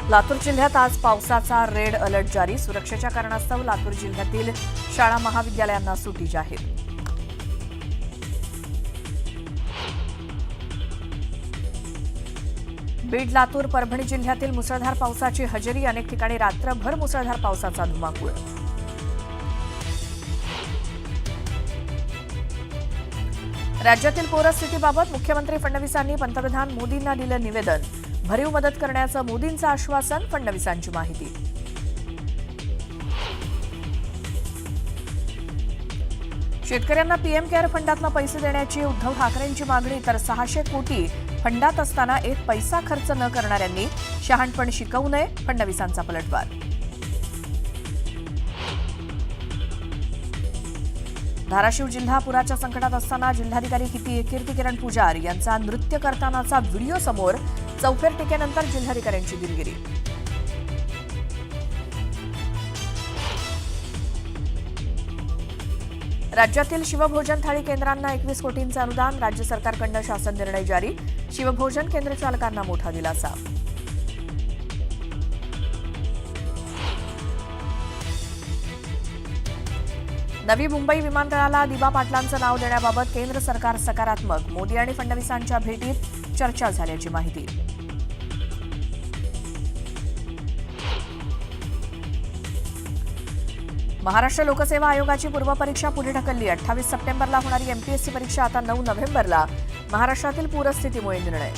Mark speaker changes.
Speaker 1: लातूर जिल्ह्यात आज पावसाचा रेड अलर्ट जारी. सुरक्षेच्या कारणास्तव लातूर जिल्ह्यातील शाळा महाविद्यालयांना सुट्टी जाहीर. बीड, लातूर, परभणी जिल्ह्यातील मुसळधार पावसाची हजेरी. अनेक ठिकाणी रात्रभर मुसळधार पावसाचा धुमाकूळ. राज्यातील पूरस्थितीबाबत मुख्यमंत्री फडणवीसांनी पंतप्रधान मोदींना दिलं निवेदन. भरीव मदत करण्याचं मोदींचं आश्वासन. फडणवीसांची माहिती. शेतकऱ्यांना पीएम केअर फंडातनं पैसे देण्याची उद्धव ठाकरेंची मागणी. तर 600 कोटी फंडात असताना एक पैसा खर्च न करणाऱ्यांनी शहाणपण शिकवू नये. फडणवीसांचा पलटवार. धाराशिव जिल्हा पुराच्या संकटात असताना जिल्हाधिकारी कीर्तिकिरण पुजार यांचा नृत्य करतानाचा व्हिडिओ समोर. चौफेर टीकेनंतर जिल्हाधिकाऱ्यांची दिलगिरी. राज्यातील शिवभोजन थाळी केंद्रांना 21 कोटींचं अनुदान. राज्य सरकारकडून शासन निर्णय जारी. शिवभोजन केंद्र चालकांना मोठा दिलासा. नवी मुंबई विमानतळाला दिबा पाटलांचं नाव देण्याबाबत केंद्र सरकार सकारात्मक. मोदी आणि फडणवीसांच्या भेटीत चर्चा झाल्याची माहिती. महाराष्ट्र लोकसेवा आयोगाची पूर्वपरीक्षा पुढे ढकलली. 28 सप्टेंबरला होणारी एमपीएससी परीक्षा आता 9 नोव्हेंबरला. महाराष्ट्रातील पूरस्थितीमुळे निर्णय.